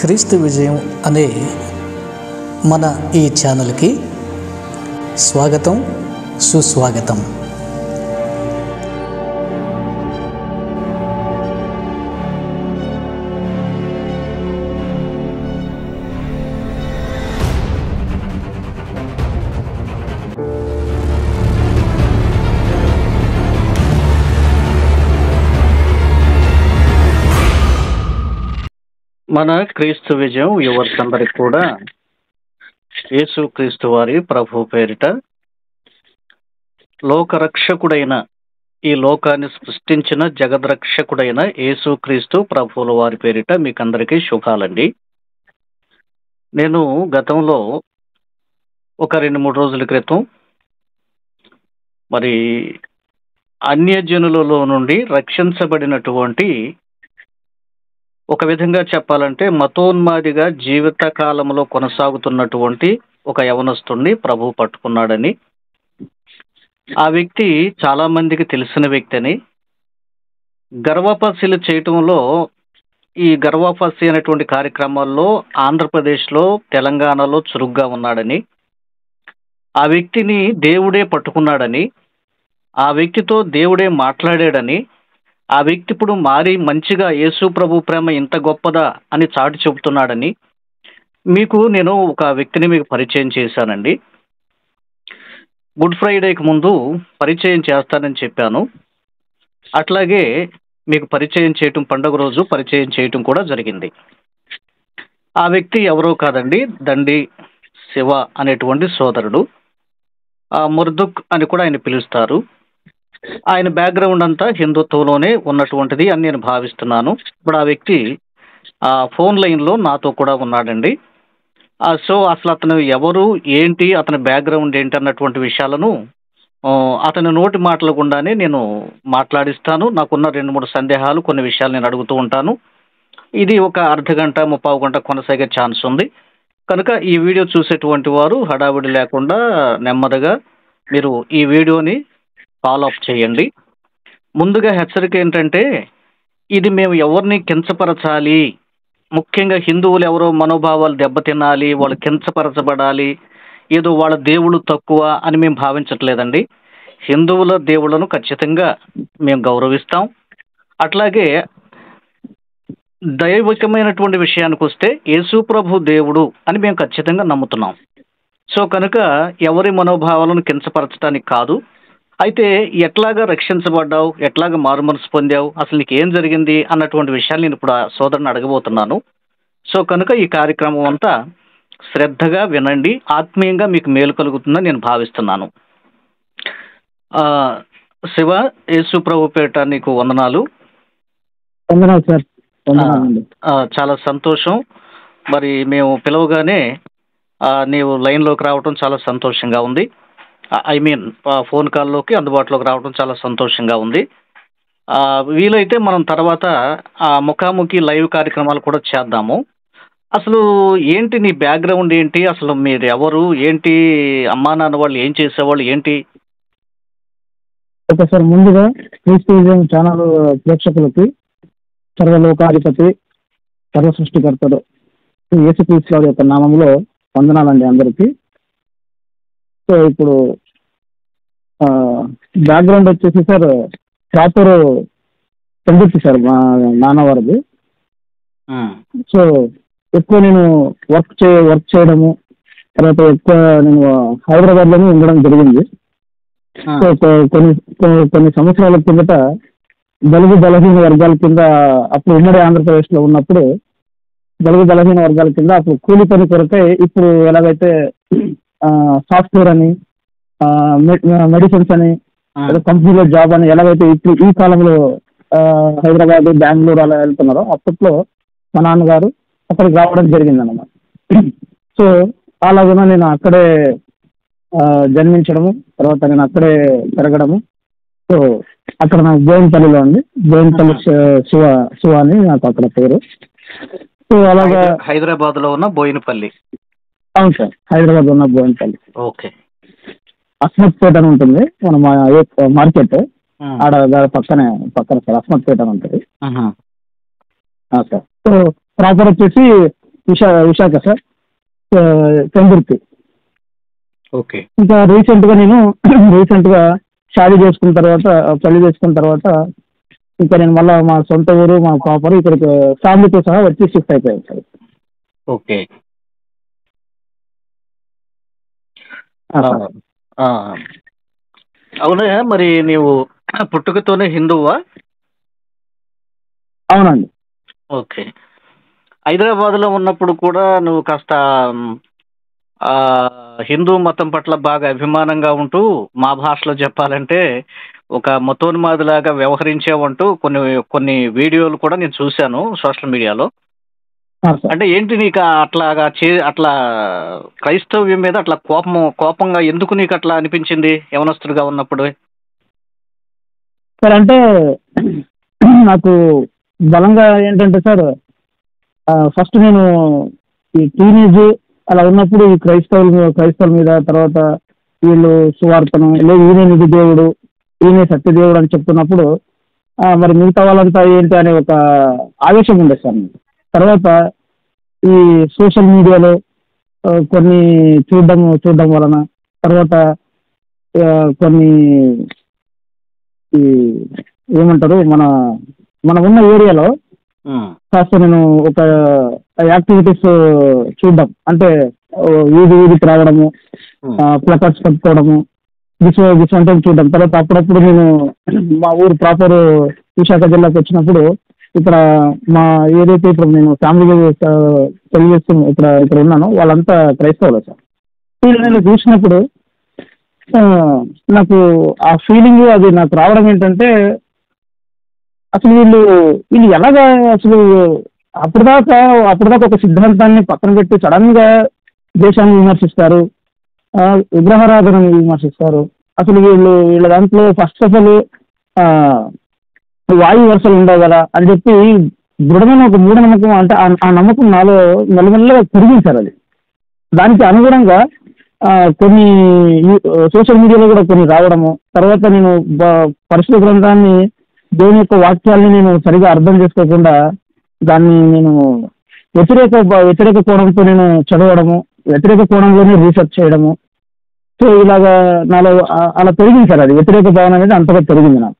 క్రీస్తు విజయం అనే మన ఈ ఛానల్కి స్వాగతం, సుస్వాగతం. మన క్రీస్తు విజయం వ్యూవర్స్ అందరికి కూడా యేసు క్రీస్తు వారి ప్రభు పేరిట లోకరక్షకుడైన ఈ లోకాన్ని సృష్టించిన జగద్రక్షకుడైన యేసు క్రీస్తు ప్రభువుల వారి పేరిట మీకందరికీ శుభాలండి. నేను గతంలో ఒక 2-3 రోజుల క్రితం మరి అన్యజనులలో నుండి రక్షించబడినటువంటి, ఒక విధంగా చెప్పాలంటే మతోన్మాదిగా జీవిత కాలంలో కొనసాగుతున్నటువంటి ఒక యవనస్తుడిని ప్రభు పట్టుకున్నాడని, ఆ వ్యక్తి చాలా మందికి తెలిసిన వ్యక్తి అని, గర్భపరిశీలన చేయటంలో ఈ గర్భపరిశీలన అనేటువంటి కార్యక్రమాల్లో ఆంధ్రప్రదేశ్లో, తెలంగాణలో చురుగ్గా ఉన్నాడని, ఆ వ్యక్తిని దేవుడే పట్టుకున్నాడని, ఆ వ్యక్తితో దేవుడే మాట్లాడాడని, ఆ వ్యక్తి ఇప్పుడు మారి మంచిగా యేసు ప్రభు ప్రేమ ఇంత గొప్పదా అని చాటి చెబుతున్నాడని మీకు నేను ఒక వ్యక్తిని మీకు పరిచయం చేశానండి. గుడ్ ఫ్రైడేకి ముందు పరిచయం చేస్తానని చెప్పాను. అట్లాగే మీకు పరిచయం చేయటం, పండుగ రోజు పరిచయం చేయటం కూడా జరిగింది. ఆ వ్యక్తి ఎవరో కాదండి, దండి శివ అనేటువంటి సోదరుడు. ముర్దుక్ అని కూడా ఆయన పిలుస్తారు. ఆయన బ్యాక్గ్రౌండ్ అంతా హిందుత్వంలోనే ఉన్నటువంటిది అని నేను భావిస్తున్నాను. ఇప్పుడు ఆ వ్యక్తి ఫోన్ లైన్లో నాతో కూడా ఉన్నాడండి. సో అసలు అతను ఎవరు, ఏంటి, అతని బ్యాక్గ్రౌండ్ ఏంటి అన్నటువంటి విషయాలను అతని నోటి మాటల గుండానే నేను మాట్లాడిస్తాను. నాకున్న 2-3 సందేహాలు, కొన్ని విషయాలు నేను అడుగుతూ ఉంటాను. ఇది ఒక అర్ధగంట, 30 గంట కొనసాగే ఛాన్స్ ఉంది. కనుక ఈ వీడియో చూసేటువంటి వారు హడావిడి లేకుండా నెమ్మదిగా మీరు ఈ వీడియోని ఫాలో అప్ చేయండి. ముందుగా హెచ్చరిక ఏంటంటే, ఇది మేము ఎవరిని కించపరచాలి, ముఖ్యంగా హిందువులు ఎవరో మనోభావాలు దెబ్బతినాలి, వాళ్ళు కించపరచబడాలి, ఏదో వాళ్ళ దేవుళ్ళు తక్కువ అని మేము భావించట్లేదండి. హిందువుల దేవుళ్ళను ఖచ్చితంగా మేము గౌరవిస్తాం. అట్లాగే దైవికమైనటువంటి విషయానికి వస్తే యేసు ప్రభు దేవుడు అని మేము ఖచ్చితంగా నమ్ముతున్నాం. సో కనుక ఎవరి మనోభావాలను కించపరచడానికి కాదు. అయితే ఎట్లాగా రక్షించబడ్డావు, ఎట్లాగా మారుమనసు పొందావు, అసలు నీకు ఏం జరిగింది అన్నటువంటి విషయాలు నేను ఇప్పుడు ఆ సోదరుని అడగబోతున్నాను. సో కనుక ఈ కార్యక్రమం అంతా శ్రద్ధగా వినండి, ఆత్మీయంగా మీకు మేలు కలుగుతుందని నేను భావిస్తున్నాను. శివ, యేసు ప్రభు పేరిట నీకు వందనాలు. సార్. చాలా సంతోషం. మరి మేము పిలవగానే నీవు లైన్లోకి రావటం చాలా సంతోషంగా ఉంది. ఫోన్ కాల్లోకి అందుబాటులోకి రావడం చాలా సంతోషంగా ఉంది. వీలైతే మనం తర్వాత ముఖాముఖి లైవ్ కార్యక్రమాలు కూడా చేద్దాము. అసలు ఏంటి నీ బ్యాక్గ్రౌండ్ ఏంటి, అసలు మీరు ఎవరు, ఏంటి, అమ్మా నాన్న వాళ్ళు ఏం చేసేవాళ్ళు, ఏంటి? ఓకే సార్, ముందుగా క్రీస్తు విజయం ఛానల్ ప్రేక్షకులకి సర్వలోకాధిపతి, సర్వ సృష్టికర్తడు యేసుక్రీస్తు వారి యొక్క నామంలో వందనాలండి అందరికీ. సో ఇప్పుడు బ్యాక్గ్రౌండ్ వచ్చేసి సార్ ప్రాపర్ పెందుర్తి సార్, మా నాన్న వారిది. సో ఎక్కువ నేను వర్క్ చేయడము, తర్వాత ఎక్కువ నేను హైదరాబాద్లోనే ఉండడం జరిగింది. సో కొన్ని సంవత్సరాల కిందట బలుగు బలహీన వర్గాల కింద, అప్పుడు ఉమ్మడి ఆంధ్రప్రదేశ్లో ఉన్నప్పుడు బలుగు బలహీన వర్గాల కింద అప్పుడు కూలి పని కొరకై, ఇప్పుడు ఎలాగైతే సాఫ్ట్వేర్ అని, మెడిసిన్స్ అని, కంపెనీలో జాబ్ అని ఎలాగైతే ఇప్పుడు ఈ కాలంలో హైదరాబాద్, బెంగళూరు అలా వెళ్తున్నారో, అప్పట్లో మా నాన్నగారు అక్కడికి రావడం జరిగింది అన్నమాట. సో అలాగే నేను అక్కడే జన్మించడము, తర్వాత నేను అక్కడే పెరగడము. సో అక్కడ నాకు బోయినపల్లిలో ఉంది, బోయినపల్లి శివ అని నాకు అక్కడ పేరు. సో అలాగా హైదరాబాద్లో ఉన్న బోయినపల్లి. అవును సార్, హైదరాబాద్ ఉన్న బోయినపల్లి. ఓకే. అస్మత్ పేట అని ఉంటుంది మన మార్కెట్, ఆడ పక్కన సార్ అస్మత్ పేట అని ఉంటుంది సార్. సో ప్రాపర్ వచ్చేసి విశాఖ సార్, పెందుర్తి. ఓకే. ఇంకా రీసెంట్గా పెళ్లి చేసుకున్న తర్వాత ఇంకా నేను మళ్ళీ మా సొంత ఊరు మా ప్రాపర్ ఇక్కడికి ఫ్యామిలీతో సహా వచ్చి షిఫ్ట్ అయిపోయాను సార్. ఓకే. అవునా, మరి నీవు పుట్టుకతోనే హిందువా? అవునండి. ఓకే. హైదరాబాద్లో ఉన్నప్పుడు కూడా నువ్వు కాస్త హిందూ మతం పట్ల బాగా అభిమానంగా ఉంటూ, మా భాషలో చెప్పాలంటే ఒక మతోన్మాదిలాగా వ్యవహరించేవంటూ కొన్ని కొన్ని వీడియోలు కూడా నేను చూశాను సోషల్ మీడియాలో. అంటే ఏంటి నీకు అట్లా క్రైస్తవ్యం మీద అట్లా కోపంగా ఎందుకు నీకు అట్లా అనిపించింది యవనస్తుడిగా ఉన్నప్పుడు? సార్ అంటే నాకు బలంగా ఏంటంటే సార్, ఫస్ట్ నేను ఈ టీనేజ్ అలా ఉన్నప్పుడు ఈ క్రైస్తవుల మీద, తర్వాత వీళ్ళు సువార్తను లేదు ఈయనే నిధి దేవుడు, ఈయనే సత్యదేవుడు అని చెప్తున్నప్పుడు మరి మిగతా వాళ్ళంతా ఏంటి అనే ఒక ఆవేశం ఉండేది సార్ నాకు. తర్వాత ఈ సోషల్ మీడియాలో కొన్ని చూడడం వలన, తర్వాత కొన్ని ఈ ఏమంటారు మనం ఉన్న ఏరియాలో కాస్త నేను ఒక యాక్టివిటీస్ చూడడం, అంటే వీధికి రావడము, ప్లకార్డ్స్ పట్టుకోవడము, అంటే చూడడం. తర్వాత అప్పుడప్పుడు నేను మా ఊరు ప్రాపర్ విశాఖ జిల్లాకు వచ్చినప్పుడు ఇక్కడ మా ఏదైతే ఇప్పుడు నేను ఫ్యామిలీ పెళ్లి చేసుకుని ఇక్కడ ఉన్నానో వాళ్ళంతా క్రైస్తవులు సార్. వీళ్ళు నేను చూసినప్పుడు నాకు ఆ ఫీలింగ్ అది నాకు రావడం ఏంటంటే, అసలు వీళ్ళు ఎలాగా అసలు అప్పటిదాకా ఒక సిద్ధాంతాన్ని పక్కన పెట్టి సడన్గా దేశాన్ని విమర్శిస్తారు, విగ్రహారాధనని విమర్శిస్తారు. అసలు వీళ్ళ దాంట్లో ఫస్ట్ ఆఫ్ ఆల్ వాయు వరుసలు ఉండవు కదా అని చెప్పి దృఢమైన ఒక మూఢనమ్మకం, అంటే ఆ నమ్మకం నాలో మెల్లమెల్లగా పెరిగింది సార్. అది దానికి అనుగుణంగా కొన్ని సోషల్ మీడియాలో కూడా కొన్ని రావడము, తర్వాత నేను పరిశుద్ధ గ్రంథాన్ని, దేవుని యొక్క వాక్యాల్ని నేను సరిగా అర్థం చేసుకోకుండా దాన్ని నేను వ్యతిరేక కోణంతో నేను చదవడము, వ్యతిరేక కోణంలోనే రీసెర్చ్ చేయడము. సో ఇలాగా నాలో అలా పెరిగింది సార్. అది వ్యతిరేక భావన అనేది అంతగా పెరిగింది నాకు.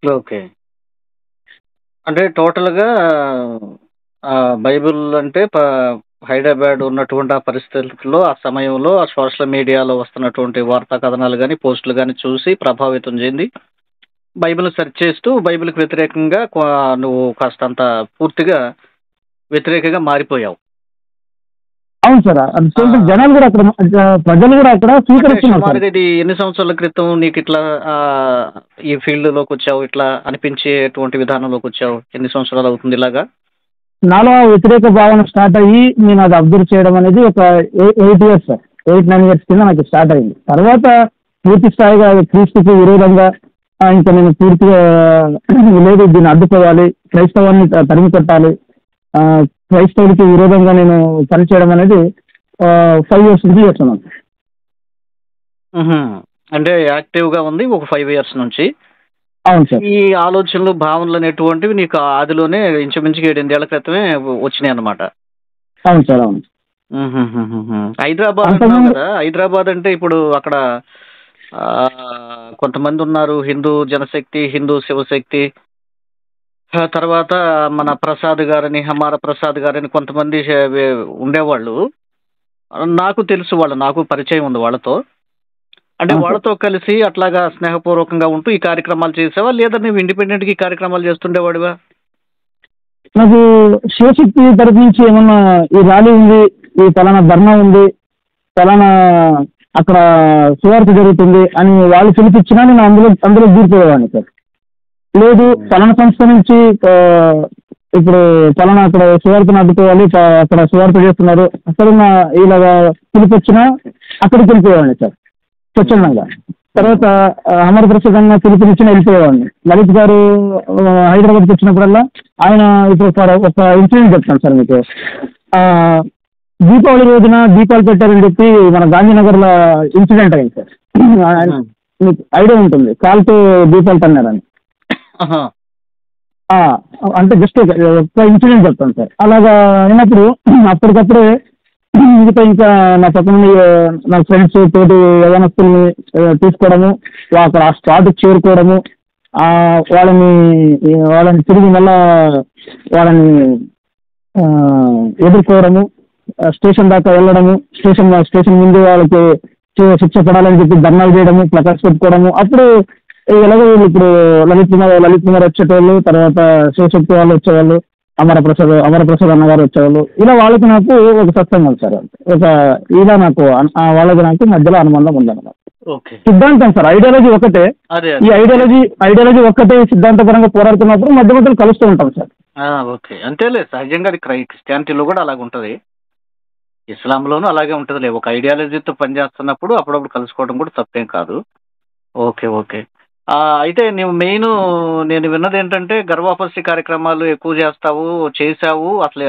ఓకే. అంటే టోటల్గా బైబిల్ అంటే హైదరాబాద్ ఉన్నటువంటి ఆ పరిస్థితుల్లో, ఆ సమయంలో ఆ సోషల్ మీడియాలో వస్తున్నటువంటి వార్తా కథనాలు కానీ పోస్టులు కానీ చూసి ప్రభావితం చెంది బైబిల్ సెర్చ్ చేస్తూ బైబిల్కి వ్యతిరేకంగా నువ్వు కాస్తంత పూర్తిగా వ్యతిరేకంగా మారిపోయావు. అవును సార్. జనాలు కూడా అక్కడ, ప్రజలు కూడా అక్కడ స్వీకరిస్తున్నారు. ఇది ఎన్ని సంవత్సరాల క్రితం నీకు ఇట్లా ఈ ఫీల్డ్లోకి వచ్చావు, ఇట్లా అనిపించేటువంటి విధానంలోకి వచ్చావు? ఎన్ని సంవత్సరాలు అవుతుంది ఇలాగా? నాలో వ్యతిరేక భావన స్టార్ట్ అయ్యి నేను అది అబ్జర్వ్ చేయడం అనేది ఒక 8 years సార్, 8-9 years కింద నాకు స్టార్ట్ అయింది. తర్వాత పూర్తి స్థాయిగా క్రీస్తుకు విరోధంగా ఇంకా నేను పూర్తిగా లేదు దీన్ని అడ్డుకోవాలి, క్రైస్తవాన్ని తరిమి కొట్టాలి, క్రైస్తవులకి విరోధంగా నేను పనిచేయడం అనేది 5 years నుంచి చేస్తున్నాను. అంటే యాక్టివ్గా ఉంది ఒక 5 years నుంచి. అవును సార్. ఈ ఆలోచనలు, భావనలు అనేటువంటివి నీకు ఆదిలోనే ఇంచుమించుగా 7-8 ఏళ్ల క్రితమే వచ్చినాయి అన్నమాట. అవును సార్. అవును. హైదరాబాద్ అంటున్నావు కదా, హైదరాబాద్ అంటే ఇప్పుడు అక్కడ కొంతమంది ఉన్నారు, హిందూ జనశక్తి, హిందూ శివశక్తి, తర్వాత మన ప్రసాద్ గారని, హమార ప్రసాద్ గారని కొంతమంది ఉండేవాళ్ళు. నాకు తెలుసు, నాకు పరిచయం ఉంది వాళ్ళతో. అంటే వాళ్ళతో కలిసి అట్లాగా స్నేహపూర్వకంగా ఉంటూ ఈ కార్యక్రమాలు చేసావా, లేదా నువ్వు ఇండిపెండెంట్గా ఈ కార్యక్రమాలు చేస్తుండేవాడివా? నాకు శివశక్తి తరఫు నుంచి ఏమన్నా ఈ ర్యాలీ ఉంది, ఈ పలానా ధర్నా ఉంది, పలానా అక్కడ సువార్త జరుగుతుంది అని వాళ్ళు పిలిపించినా నేను అందులో దూరిపోయేవాడిని సార్. లేదు పలానా సంస్థ నుంచి ఇప్పుడు పలానా అక్కడ సువార్తను అడ్డుకోవాలి, అక్కడ సువార్త చేస్తున్నారు, అసలు ఇలాగా పిలిపించినా అక్కడికి వెళ్ళిపోయేవాడిని సార్ స్వచ్ఛందంగా. తర్వాత అమర ప్రసాద్ అన్న పిలుపునిచ్చిన వెళ్ళిపోయేవాడిని. లలిత్ గారు హైదరాబాద్కి వచ్చినప్పుడల్లా ఆయన ఇప్పుడు ఒక ఇన్సిడెంట్ చెప్తాను సార్ మీకు. దీపావళి రోజున దీపాలు పెట్టారని చెప్పి మన గాంధీనగర్లో ఇన్సిడెంట్ అయింది సార్. మీకు ఐడియా ఉంటుంది, కాల్తో దీపాలు తన్నారని. ఆ, అంటే జస్ట్ ఒక ఇన్సిడెంట్ చెప్తాను సార్. అలాగా అయినప్పుడు అప్పటికప్పుడే మిగతా ఇంకా నా పక్కన నా ఫ్రెండ్స్ తోటి యవనస్తుల్ని తీసుకోవడము, అక్కడ ఆ స్పాట్కి చేరుకోవడము, ఆ, వాళ్ళని వాళ్ళని తిరిగి మళ్ళా వాళ్ళని ఆ, ఎదుర్కోవడము, స్టేషన్ దాకా వెళ్ళడము, స్టేషన్ ముందు వాళ్ళకి శిక్ష పడాలని చెప్పి ధర్నాలు చేయడము, ప్లకార్డ్స్ పెట్టుకోవడము. అప్పుడు ఎలాగో వీళ్ళు ఇప్పుడు లలిత్ కుమార్ వచ్చేటోళ్ళు, తర్వాత శివశక్తి వాళ్ళు వచ్చేవాళ్ళు, అమరప్రసాద్ అన్నగారు వచ్చేవాళ్ళు. ఇలా వాళ్ళకి నాకు ఒక సత్సంగం సార్. ఒక ఇలా నాకు వాళ్ళకి నాకు మధ్యలో అనుబంధం ఉందన్నమాట. ఓకే. సిద్ధాంతం సార్, ఐడియాలజీ ఒకటే. అదే ఈ ఐడియాలజీ ఒక్కటే సిద్ధాంతపరంగా పోరాడుతున్నప్పుడు మధ్య మధ్యలో కలుస్తూ ఉంటాం సార్. ఓకే. అంతేలే, సహజంగా అది క్రిస్టియానిటీలో కూడా అలాగ ఉంటుంది, ఇస్లాంలోనూ అలాగే ఉంటుందిలే. ఒక ఐడియాలజీతో పనిచేస్తున్నప్పుడు అప్పుడప్పుడు కలుసుకోవడం కూడా తప్పేం కాదు. Okay, okay. అయితే నువ్వు మెయిన్ నేను విన్నది ఏంటంటే గర్వాపసి కార్యక్రమాలు ఎక్కువ చేసావు. అసలు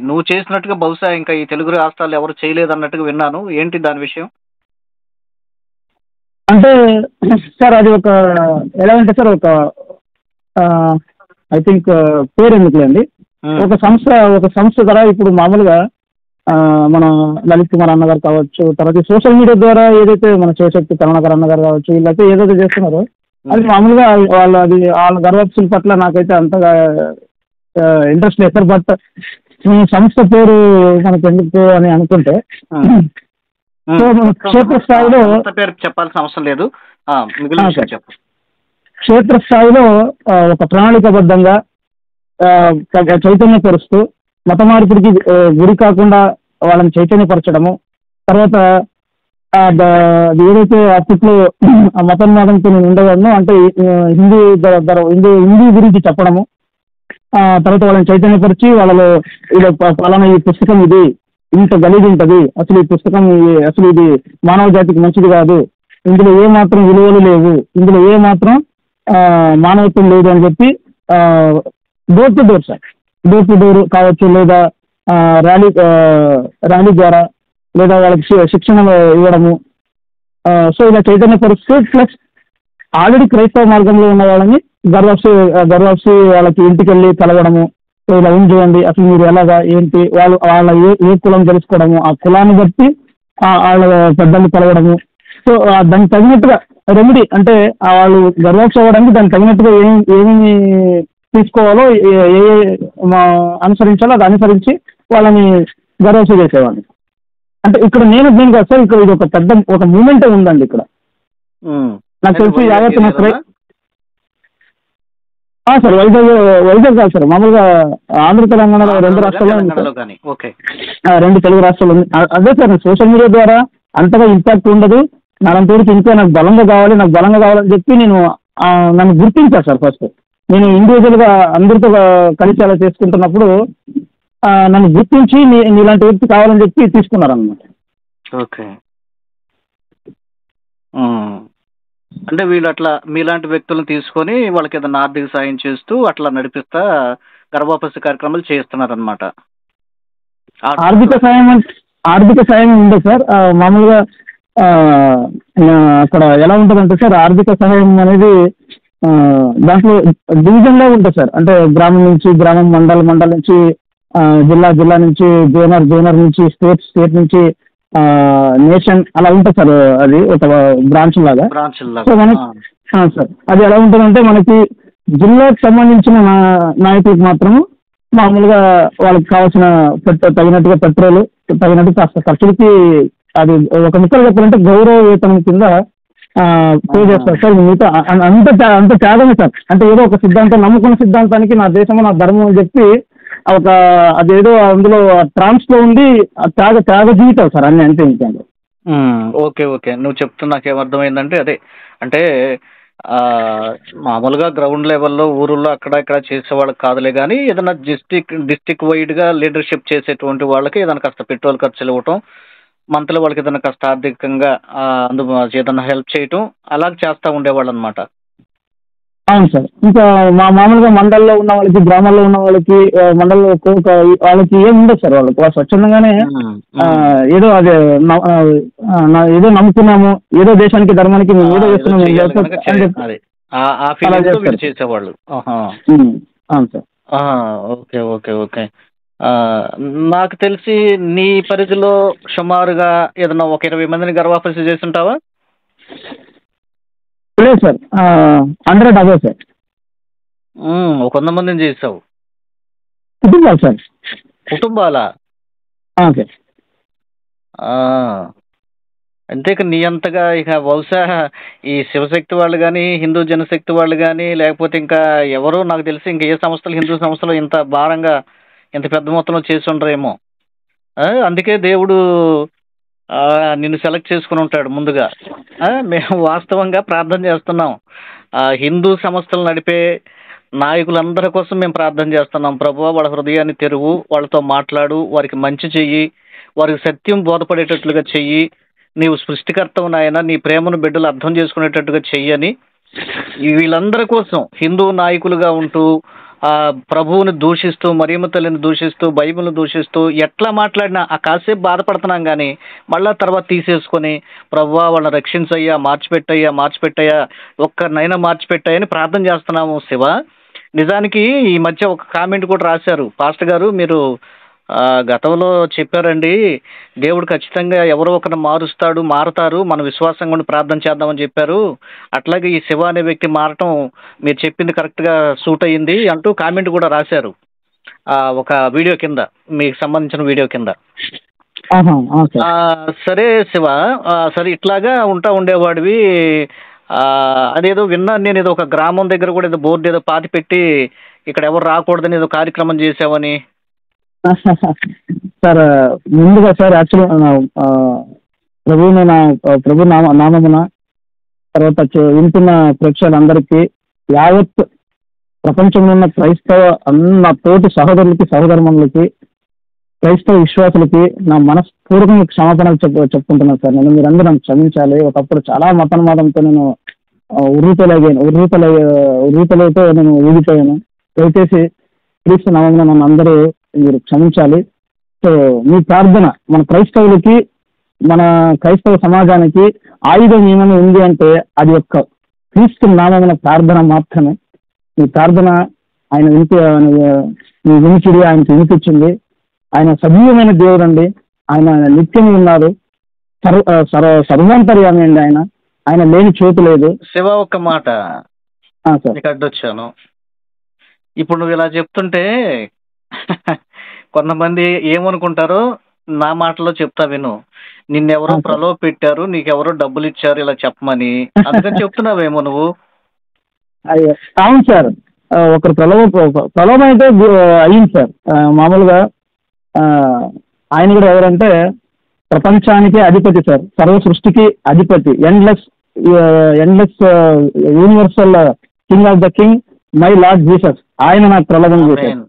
నువ్వు చేసినట్టుగా బహుశా ఇంకా ఈ తెలుగు రాష్ట్రాలు ఎవరు చేయలేదన్నట్టుగా విన్నాను. ఏంటి దాని విషయం? అంటే సార్ అది ఒక ఎలా అంటే సార్, ఒక ఐ థింక్ పేరు ఎందుకులేండి, ఒక సంస్థ ద్వారా ఇప్పుడు మామూలుగా మన లలిత్ కుమార్ అన్నగారు కావచ్చు, తర్వాత సోషల్ మీడియా ద్వారా ఏదైతే మన శివశక్తి కరుణాకర్ అన్నగారు కావచ్చు, వీళ్ళైతే ఏదైతే చేస్తున్నారో అది మామూలుగా వాళ్ళ గర్వాప్సుల పట్ల నాకైతే అంతగా ఇంట్రెస్ట్ లేదు సార్. బట్ ఈ సంస్థ పేరు మనకు ఎందుకు అని అనుకుంటే, క్షేత్రస్థాయిలో పేరు చెప్పాల్సిన అవసరం లేదు, క్షేత్రస్థాయిలో ఒక ప్రణాళికాబద్ధంగా చైతన్యపరుస్తూ మత మార్పిడికి గురి కాకుండా వాళ్ళని చైతన్యపరచడము, తర్వాత ఏదైతే అప్పట్లో మతోన్మాదంతో నేను ఉండేవాడినో అంటే హిందూ గురించి చెప్పడము, తర్వాత వాళ్ళని చైతన్యపరిచి వాళ్ళలో పలానా ఈ పుస్తకం ఇది ఇంత గలీజ్ ఉంటుంది, అసలు ఈ పుస్తకం అసలు ఇది మానవ జాతికి మంచిది కాదు, ఇందులో ఏ మాత్రం విలువలు లేవు, ఇందులో ఏ మాత్రం మానవత్వం లేదు అని చెప్పి door to door sir, door to door కావచ్చు, లేదా ర్యాలీ ద్వారా, లేదా వాళ్ళకి శిక్షణ ఇవ్వడము. సో ఇలా చైతన్యపరుస్తూ ప్లస్ ఆల్రెడీ క్రైస్తవ మార్గంలో ఉన్న వాళ్ళని గర్వాప్సి వాళ్ళకి ఇంటికి వెళ్ళి కలవడము, ఇలా చూడండి అసలు మీరు ఎలాగా ఏంటి, వాళ్ళ ఏ కులం తెలుసుకోవడము, ఆ కులాన్ని బట్టి వాళ్ళ పెద్దలు కలవడము. సో దానికి తగినట్టుగా రెమెడీ అంటే వాళ్ళు గర్వాప్సి అవ్వడానికి దానికి తగినట్టుగా ఏమి తీసుకోవాలో, అనుసరించాలో అది అనుసరించి వాళ్ళని గర్వాప్సి చేసేవాడిని. అంటే ఇక్కడ నేను కాదు సార్, ఇక్కడ ఇది ఒక పెద్ద ఒక మూమెంటే ఉందండి ఇక్కడ. నాకు తెలిసి యావత్ సార్ వైజాగ్ కాదు సార్, మామూలుగా ఆంధ్ర తెలంగాణలో 2 రాష్ట్రాల్లో రెండు తెలుగు రాష్ట్రాలు ఉంది. అదే సార్, సోషల్ మీడియా ద్వారా అంతగా ఇంపాక్ట్ ఉండదు. నాలంతోడికి ఇంకా నాకు బలంగా కావాలని చెప్పి నన్ను గుర్తించాను సార్. ఫస్ట్ నేను ఇండివిజువల్గా అందరితో కలిసి అలా చేసుకుంటున్నప్పుడు నన్ను గుర్తించి నీలాంటి వ్యక్తి కావాలని చెప్పి తీసుకున్నారన్నమాట. ఓకే. అంటే వీళ్ళు అట్లా మీలాంటి వ్యక్తులను తీసుకొని వాళ్ళకి ఏదైనా ఆర్థిక సాయం చేస్తూ అట్లా నడిపిస్తా గర్భాపసి కార్యక్రమాలు చేస్తున్నారనమాట. ఆర్థిక సాయం ఉంది సార్. మామూలుగా అక్కడ ఎలా ఉంటుందంటే సార్, ఆర్థిక సహాయం అనేది దాంట్లో డివిజన్లో ఉంటుంది సార్. అంటే గ్రామం నుంచి గ్రామం, మండలం నుంచి జిల్లా నుంచి జోనర్ నుంచి స్టేట్ నుంచి నేషన్ అలా ఉంటుంది సార్. అది ఒక బ్రాంచ్ లాగా. సో మనకి సార్ అది ఎలా ఉంటుందంటే, మనకి జిల్లాకు సంబంధించిన నాయకులకు మాత్రము మామూలుగా వాళ్ళకి కావాల్సిన తగినట్టుగా పెట్రోల్, తగినట్టు కాస్త ఖర్చులకి అది ఒక ముక్కలు చెప్పాలంటే గౌరవ వేతనం కింద పే చేస్తారు సార్. మిగతా అంత త్యాగమే సార్. అంటే ఏదో ఒక సిద్ధాంతం, నమ్ముకున్న సిద్ధాంతానికి నా దేశము నా ధర్మం అని చెప్పి అదేదో అందులో ట్రాన్స్లో ఉండి త్యాగ జీవితం సార్ అన్నీ. అంతే ఇంకేంటి. Okay, okay. నువ్వు చెప్తున్నా నాకేమర్థమైందంటే అదే అంటే మామూలుగా గ్రౌండ్ లెవెల్లో ఊరుల్లో అక్కడ ఇక్కడ చేసేవాళ్ళకి కాదులే, కానీ ఏదైనా డిస్టిక్ వైడ్గా లీడర్షిప్ చేసేటువంటి వాళ్ళకి ఏదైనా కాస్త పెట్రోల్ ఖర్చులు ఇవ్వటం, మంత్లీ వాళ్ళకి ఏదైనా కాస్త ఆర్థికంగా ఏదైనా హెల్ప్ చేయటం అలా చేస్తూ ఉండేవాళ్ళు అనమాట. అవును సార్. ఇంకా మామూలుగా మండల్లో ఉన్న వాళ్ళకి, గ్రామాల్లో ఉన్న వాళ్ళకి, మండల్లో వాళ్ళకి ఏమి ఉండదు సార్. వాళ్ళకి స్వచ్ఛందంగానే ఏదో అదే ఏదో నమ్ముకున్నాము, ఏదో దేశానికి ధర్మానికి మేము ఏదో చేస్తున్నాము చేసేవాళ్ళు. అవును సార్. ఆ, ఓకే ఓకే ఓకే. ఆ, నాకు తెలిసి నీ పరిధిలో సుమారుగా ఏదన్నా ఒక 20 మందిని గర్భాపరిచయం చేసి ఉంటావా? లేదు సార్, 100 అబౌవ్ సార్. ఒక 100 మందిని చేసావు. కుటుంబాలు సార్. కుటుంబాలా? సార్. ఆ, అంటే ఇక నీ అంతగా ఇక బహుశా ఈ శివశక్తి వాళ్ళు కానీ, హిందూ జనశక్తి వాళ్ళు కానీ, లేకపోతే ఇంకా ఎవరో నాకు తెలిసి ఇంకా ఏ సంస్థలు, హిందూ సంస్థలు ఇంత భారంగా ఇంత పెద్ద మొత్తంలో చేసి ఉండరేమో. అందుకే దేవుడు నిన్ను సెలెక్ట్ చేసుకుని ఉంటాడు ముందుగా. మేము వాస్తవంగా ప్రార్థన చేస్తున్నాం. హిందూ సంస్థలు నడిపే నాయకులందరి కోసం మేము ప్రార్థన చేస్తున్నాం. ప్రభువా, వాళ్ళ హృదయాన్ని తెరువు, వాళ్ళతో మాట్లాడు, వారికి మంచి చెయ్యి, వారికి సత్యం బోధపడేటట్లుగా చెయ్యి, నీవు సృష్టికర్తవు నాయన, నీ ప్రేమను బిడ్డలు అర్థం చేసుకునేటట్టుగా చెయ్యని వీళ్ళందరి కోసం హిందూ నాయకులుగా ఉంటూ ప్రభువుని దూషిస్తూ, మరియమ్మ తల్లిని దూషిస్తూ, బైబిల్ని దూషిస్తూ ఎట్లా మాట్లాడినా ఆ కాసేపు బాధపడుతున్నాం కానీ మళ్ళా తర్వాత తీసేసుకొని ప్రభువా వాళ్ళని రక్షించయ్యా, మార్చిపెట్టయ్యా, ఒక్కరినైనా మార్చిపెట్టాయని ప్రార్థన చేస్తున్నాము శివ. నిజానికి ఈ మధ్య ఒక కామెంట్ కూడా రాశారు పాస్టర్ గారు, మీరు గతంలో చెప్పారండి, దేవుడు ఖచ్చితంగా ఎవరో ఒకరిని మారుతారు, మన విశ్వాసంగా ఉండి ప్రార్థన చేద్దామని చెప్పారు. అట్లాగే ఈ శివ అనే వ్యక్తి మారటం మీరు చెప్పింది కరెక్ట్గా సూట్ అయ్యింది అంటూ కామెంట్ కూడా రాశారు ఒక వీడియో కింద, మీకు సంబంధించిన వీడియో కింద. సరే శివ, సరే ఇట్లాగా ఉండేవాడివి. అదేదో విన్నాను నేను, ఏదో ఒక గ్రామం దగ్గర కూడా ఏదో బోర్డు ఏదో పాతి పెట్టి ఇక్కడ ఎవరు రాకూడదని ఏదో కార్యక్రమం చేసావని. సార్ ముందుగా సార్ యాక్చువల్గా ప్రభు నామమున తర్వాత వింటున్న ప్రేక్షకులందరికీ, యావత్ ప్రపంచంలో ఉన్న నా తోటి సహోదరులకి, సహోదరులకి, క్రైస్తవ విశ్వాసులకి నా మనస్పూర్వకంగా క్షమాపణలు చెప్పుకుంటున్నాను సార్. మీరందరూ నన్ను క్షమించాలి. ఒకప్పుడు చాలా మతోన్మాదంతో నేను ఉర్రూతలైతే నేను ఊగిపోయాను. దయచేసి క్రీస్తు నామమున నన్ను అందరూ మీరు క్షమించాలి. సో మీ ప్రార్థన మన క్రైస్తవులకి, మన క్రైస్తవ సమాజానికి ఆయుధం ఏమైనా ఉంది అంటే అది ఒక్క క్రీస్తు నామమున ప్రార్థన మాత్రమే. మీ ప్రార్థన ఆయన మీ వినికిడి ఆయనకు వినిపించింది. ఆయన సజీవమైన దేవుడు అండి. ఆయన నిత్యం ఉన్నారు, సర్వాంతర్యామి అండి. ఆయన లేని చోటు లేదు. శివ, ఒక్క మాట అడ్డొచ్చాను. ఇప్పుడు నువ్వు ఇలా చెప్తుంటే కొంతమంది ఏమనుకుంటారో నా మాటలో చెప్తా విను. నిన్నెవరో ప్రలోభ పెట్టారు, నీకెవరో డబ్బులు ఇచ్చారు ఇలా చెప్పమని, అందుకని చెప్తున్నావేమో నువ్వు. అవును సార్, ఒకరు ప్రలోభం అయితే అయ్యింది సార్. మామూలుగా ఆయన కూడా ఎవరంటే ప్రపంచానికి అధిపతి సార్, సర్వ సృష్టికి అధిపతి, endless universal king of the king, my lord Jesus. ఆయన నాకు ప్రలోభం చేశారు.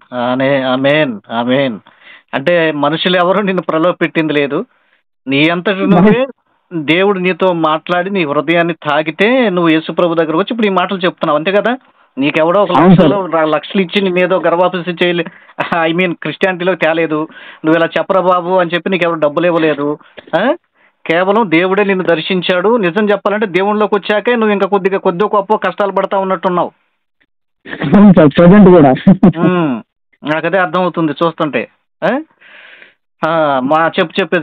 అంటే మనుషులు ఎవరు నిన్ను ప్రలోభ పెట్టింది లేదు. నీ అంతటి నువ్వే దేవుడు నీతో మాట్లాడి నీ హృదయాన్ని తాకితే నువ్వు యేసుప్రభు దగ్గరకు వచ్చి ఇప్పుడు ఈ మాటలు చెప్తున్నావు, అంతే కదా. నీకెవడో ఒక లక్షలు ఇచ్చి నేనేదో గర్భాపసి చేయలే, క్రిస్టియానిటీలో తేలేదు, నువ్వు ఇలా చెప్పరా బాబు అని చెప్పి నీకెవరు డబ్బులు ఇవ్వలేదు. కేవలం దేవుడే నిన్ను దర్శించాడు. నిజం చెప్పాలంటే దేవుళ్ళలోకి వచ్చాకే నువ్వు ఇంకా కొద్ది గొప్ప కష్టాలు పడతా ఉన్నట్టున్నావు. నాకదే అర్థమవుతుంది చూస్తుంటే.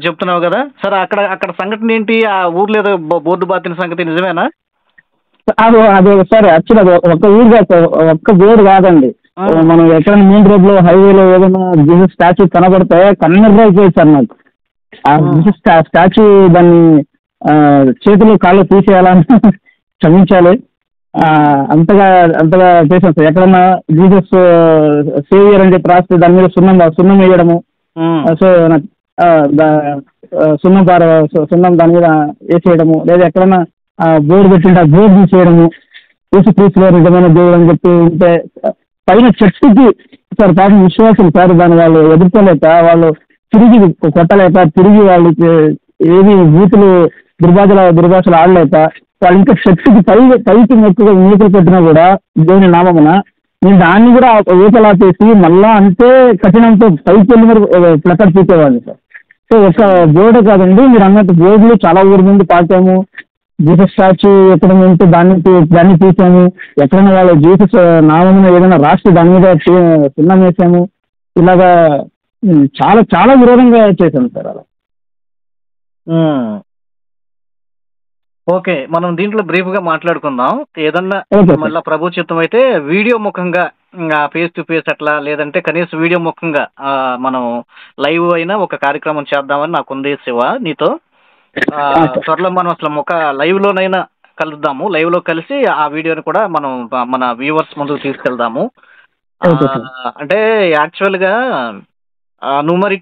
చెప్తున్నావు కదా. సరే, అక్కడ సంఘటన ఏంటి? ఆ ఊర్లో ఏదో బోర్డు బాతిన సంగతి నిజమేనా? అదే సార్, యాక్చువల్ ఒక్క ఊరు ఒక్క బోర్డు కాదండి. మనం ఎక్కడైనా మెయిన్ రోడ్ లో, హైవేలో ఏదైనా జీసస్ స్టాచ్యూ కనబడితే కన్నెర్రైపోయింది సార్ నాకు. ఆ జీసస్ స్టాచ్యూ దాన్ని చేతులు కాళ్ళు తీసేయాలని క్షమించాలి. అంతగా చేసాం సార్. ఎక్కడన్నా జీసస్ సేవియర్ అని చెప్పి రాస్తే దాని మీద సున్నం వేయడము, సో సున్నం దాని మీద వేసేయడము, లేదా ఎక్కడన్నా బోర్డు పెట్టింటే ఆ బోర్డు తీసేయడము, యేసుక్రీస్తు నిజమైన దేవుడు అని చెప్పి ఉంటే పైన చర్చికి సార్ పాపం విశ్వాసులు సార్ దాన్ని వాళ్ళు ఎదుర్కోలేక, వాళ్ళు తిరిగి కొట్టలేక, తిరిగి వాళ్ళకి ఏది బూతులు దుర్భాషలు ఆడలేక వాళ్ళు ఇంకా చర్చికి పైకి మొక్కుగా మూకులు పెట్టినా కూడా దేవుని నామమున నేను దాన్ని కూడా ఊతలాపేసి మళ్ళా అంతే కఠినంతో పైకి వెళ్ళి మీరు ప్లకర్ తీసేవాడిని సార్. సో ఒక బోర్డు కాదండి, మీరు అన్నట్టు బోర్డులు చాలా ఊరి ముందు పాతాము, జీసస్ స్టాచ్యూ ఎక్కడ ఉంటే దాన్ని తీసాము, ఎక్కడైనా వాళ్ళ జీసస్ నామమున ఏదైనా రాసి దాని మీద చిన్నం వేసాము. ఇలాగా చాలా చాలా విరోధంగా చేశాను సార్ అలా. ఓకే, మనం దీంట్లో బ్రీఫ్గా మాట్లాడుకుందాం. ఏదన్నా ఓకే సార్. మళ్ళీ ప్రభు చిత్తం అయితే వీడియో ముఖంగా ఫేస్ టు ఫేస్ అట్లా, లేదంటే కనీసం వీడియో ముఖంగా మనం లైవ్ అయినా ఒక కార్యక్రమం చేద్దామని నాకుంది శివ నీతో. త్వరలో మనం అసలు ఒక లైవ్లోనైనా కలుద్దాము. లైవ్లో కలిసి ఆ వీడియోని కూడా మనం మన వ్యూవర్స్ ముందుకు తీసుకెళ్దాము. Okay sir. అంటే యాక్చువల్గా నువ్వు మరి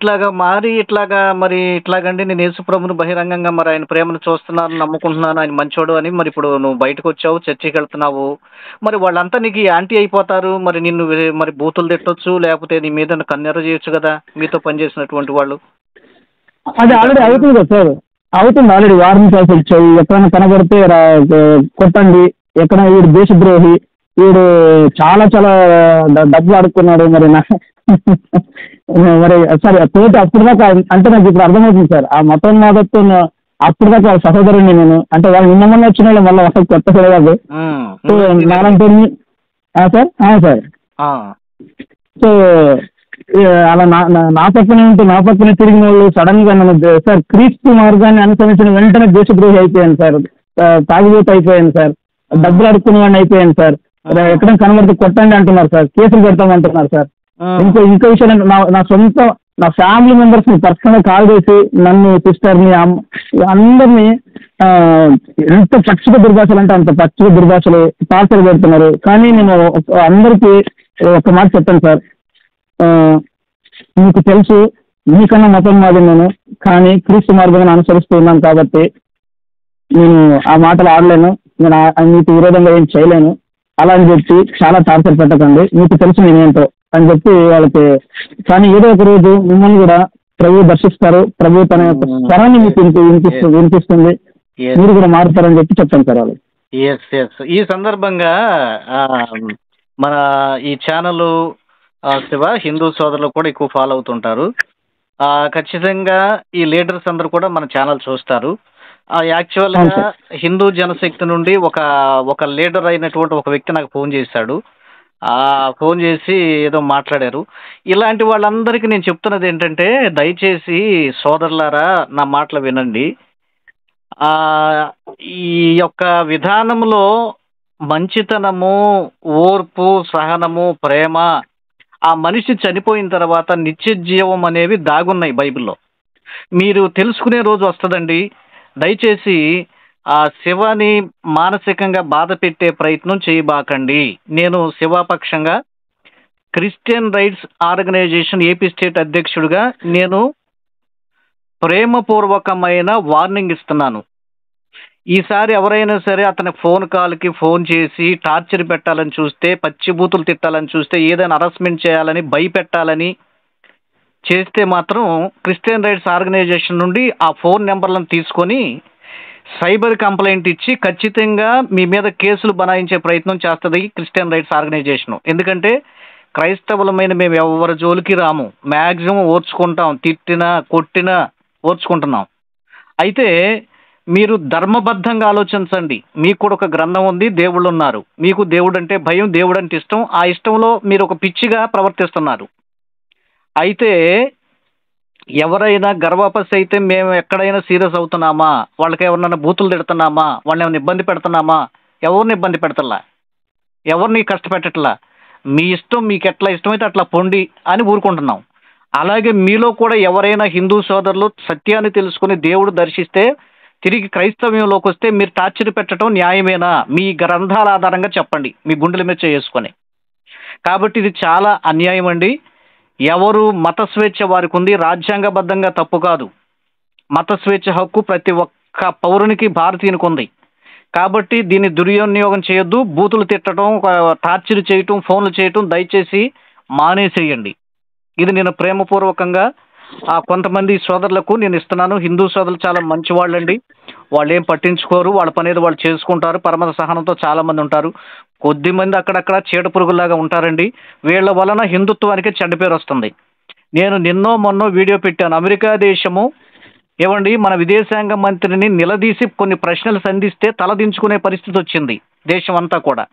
ఇట్లాగండి నేను యేసుప్రభుని బహిరంగంగా మరి ఆయన ప్రేమను చూస్తున్నాను, నమ్ముకుంటున్నాను, ఆయన మంచోడు అని. మరి ఇప్పుడు నువ్వు బయటకు వచ్చావు, చర్చికి వెళ్తున్నావు, మరి వాళ్ళంతా నీకు యాంటీ అయిపోతారు. మరి నిన్ను మరి బూతులు తిట్టొచ్చు, లేకపోతే నీ మీద కన్నెర చేయొచ్చు కదా మీతో పనిచేసినటువంటి వాళ్ళు. అది ఆల్రెడీ అవుతుంది కదా సార్, అవుతుంది ఆల్రెడీ. వార్నింగ్ కాల్స్ వచ్చాయి, ఎక్కడైనా కనబడితే కొట్టండి, ఎక్కడ వీడు దేశద్రోహి, వీడు చాలా చాలా డబ్బులు అడుక్కున్నాడు, మరి మరి సార్ కోర్టు అప్పుడు దాకా అంటే నాకు ఇప్పుడు అర్థమవుతుంది సార్. ఆ మతోన్మాదత్వం అప్పుడు దాకా వాళ్ళ సహోదరుని నేను, అంటే వాళ్ళు నిన్న వచ్చిన వాళ్ళు మళ్ళీ ఒక కొత్త కాదు. సో నాలంటే సార్ సార్ సో అలా నా పక్కనే ఉంటే నా పక్కనే తిరిగిన వాళ్ళు సడన్ గా నన్ను సార్ క్రీస్తు మార్గాన్ని అనుసరించిన వెంటనే దేశద్రోహి అయిపోయాను సార్, తాగుబోతు అయిపోయాను సార్, డబ్బులు అడుక్కునే వాడిని అయిపోయాను సార్, ఎక్కడైనా కనబడితే కొట్టండి అంటున్నారు సార్, కేసులు పెడతామంటున్నారు సార్. ఇంకో విషయం, నా సొంత నా ఫ్యామిలీ మెంబర్స్ ని పర్సనల్ కాల్ చేసి నన్ను సిస్టర్ని అందరినీ ఎంత పచ్చిక దుర్భాషలు అంటే అంత పచ్చిక దుర్భాషలు టార్చర్ పెడుతున్నారు. కానీ నేను అందరికీ ఒక మాట చెప్తాను సార్, మీకు తెలుసు మీకన్నా మతం మాది నేను, కానీ క్రీస్తు మార్గాన్ని అనుసరిస్తూ ఉన్నాను కాబట్టి నేను ఆ మాటలు ఆడలేను, నేను మీకు విరోధంగా ఏం చేయలేను అలా అని చెప్పి చాలా టార్చర్ పెట్టకండి, మీకు తెలుసు నేనేంటో అని చెప్పి వాళ్ళకి. కానీ ఏదో ఒక రోజు మిమ్మల్ని కూడా ప్రభు దర్శిస్తారు, ప్రభు తన యొక్క స్వరాన్ని మీకు వినిపిస్తుంది, మీరు కూడా మారుతారని చెప్పి చెప్తాను సార్ వాళ్ళు. ఈ సందర్భంగా మన ఈ ఛానల్ శివ హిందూ సోదరులు కూడా ఎక్కువ ఫాలో అవుతుంటారు. ఖచ్చితంగా ఈ లీడర్స్ అందరూ కూడా మన ఛానల్ చూస్తారు. యాక్చువల్గా హిందూ జనశక్తి నుండి ఒక లీడర్ అయినటువంటి ఒక వ్యక్తి నాకు ఫోన్ చేశాడు. ఫోన్ చేసి ఏదో మాట్లాడారు. ఇలాంటి వాళ్ళందరికీ నేను చెప్తున్నది ఏంటంటే, దయచేసి సోదరులారా నా మాటలు వినండి. ఈ యొక్క విధానంలో మంచితనము, ఓర్పు, సహనము, ప్రేమ, ఆ మనిషి చనిపోయిన తర్వాత నిత్య జీవం అనేవి దాగున్నాయి బైబిల్లో. మీరు తెలుసుకునే రోజు వస్తుందండి. దయచేసి ఆ శివని మానసికంగా బాధ పెట్టే ప్రయత్నం చేయబాకండి. నేను శివపక్షంగా Christian rights organisation AP state అధ్యక్షుడిగా నేను ప్రేమపూర్వకమైన వార్నింగ్ ఇస్తున్నాను. ఈసారి ఎవరైనా సరే అతని ఫోన్ కాల్కి ఫోన్ చేసి టార్చర్ పెట్టాలని చూస్తే, పచ్చిబూతులు తిట్టాలని చూస్తే, ఏదైనా హరాస్మెంట్ చేయాలని భయపెట్టాలని చేస్తే మాత్రం క్రిస్టియన్ రైట్స్ ఆర్గనైజేషన్ నుండి ఆ ఫోన్ నెంబర్లను తీసుకొని సైబర్ కంప్లైంట్ ఇచ్చి ఖచ్చితంగా మీ మీద కేసులు బనాయించే ప్రయత్నం చేస్తుంది క్రిస్టియన్ రైట్స్ ఆర్గనైజేషన్. ఎందుకంటే క్రైస్తవులమైన మేము ఎవరి జోలికి రాము, మ్యాక్సిమం ఓర్చుకుంటాం, తిట్టినా కొట్టినా ఓర్చుకుంటున్నాం. అయితే మీరు ధర్మబద్ధంగా ఆలోచించండి. మీకు కూడా ఒక గ్రంథం ఉంది, దేవుళ్ళు ఉన్నారు, మీకు దేవుడు అంటే భయం, దేవుడు అంటే ఇష్టం. ఆ ఇష్టంలో మీరు ఒక పిచ్చిగా ప్రవర్తిస్తున్నారు. అయితే ఎవరైనా గర్భాపసి అయితే మేము ఎక్కడైనా సీరియస్ అవుతున్నామా, వాళ్ళకి ఎవరినైనా బూతులు తిడుతున్నామా, వాళ్ళని ఏమైనా ఇబ్బంది పెడుతున్నామా? ఎవరిని ఇబ్బంది పెడతలా, ఎవరిని కష్టపెట్టట్లా. మీ ఇష్టం, మీకు ఎట్లా ఇష్టమైతే అట్లా పొండి అని ఊరుకుంటున్నాం. అలాగే మీలో కూడా ఎవరైనా హిందూ సోదరులు సత్యాన్ని తెలుసుకుని దేవుడు దర్శిస్తే తిరిగి క్రైస్తవ్యంలోకి వస్తే మీరు టార్చర్ పెట్టడం న్యాయమేనా? మీ గ్రంథాల ఆధారంగా చెప్పండి, మీ గుండెల మీద చేసుకొని. కాబట్టి ఇది చాలా అన్యాయం అండి. ఎవరు మత స్వేచ్ఛ వారికి ఉంది, రాజ్యాంగబద్ధంగా తప్పు కాదు. మత స్వేచ్ఛ హక్కు ప్రతి ఒక్క పౌరునికి, భారతీయునికి ఉంది. కాబట్టి దీన్ని దుర్వినియోగం చేయొద్దు. బూతులు తిట్టడం, టార్చర్ చేయటం, ఫోన్లు చేయటం దయచేసి మానేసేయండి. ఇది నేను ప్రేమపూర్వకంగా కొంతమంది సోదరులకు నేను ఇస్తున్నాను. హిందూ సోదరులు చాలా మంచి వాళ్ళండి, వాళ్ళు ఏం పట్టించుకోరు, వాళ్ళ పని ఏదో వాళ్ళు చేసుకుంటారు, పరమ సహనంతో చాలామంది ఉంటారు. కొద్దిమంది అక్కడక్కడ చీడ పురుగులాగా ఉంటారండి. వీళ్ళ వలన హిందుత్వానికి చెడ్డ పేరు వస్తుంది. నేను నిన్నో మొన్నో వీడియో పెట్టాను. అమెరికా దేశము ఏమండి, మన విదేశాంగ మంత్రిని నిలదీసి కొన్ని ప్రశ్నలు సంధిస్తే తలదించుకునే పరిస్థితి వచ్చింది దేశం అంతా కూడా.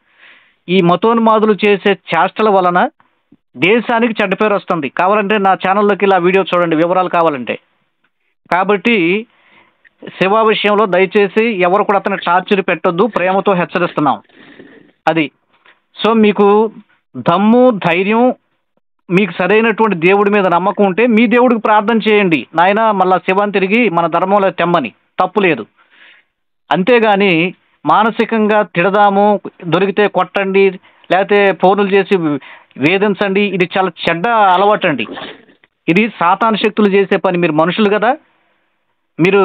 ఈ మతోన్మాదులు చేసే చేష్టల వలన దేశానికి చెడ్డ పేరు వస్తుంది. కావాలంటే నా ఛానల్లోకి ఇలా వీడియో చూడండి, వివరాలు కావాలంటే. కాబట్టి శివ విషయంలో దయచేసి ఎవరు కూడా అతను టార్చర్ పెట్టొద్దు, ప్రేమతో హెచ్చరిస్తున్నాం. అది. సో మీకు దమ్ము, ధైర్యం, మీకు సరైనటువంటి దేవుడి మీద నమ్మకం ఉంటే మీ దేవుడికి ప్రార్థన చేయండి, నాయన మళ్ళా శివాన్ని తిరిగి మన ధర్మంలో తెమ్మని. తప్పు లేదు. అంతేగాని మానసికంగా తిడదాము, దొరికితే కొట్టండి, లేకపోతే ఫోనులు చేసి వేధించండి, ఇది చాలా చెడ్డ అలవాటు అండి. ఇది సాతాను శక్తులు చేసే పని. మీరు మనుషులు కదా, మీరు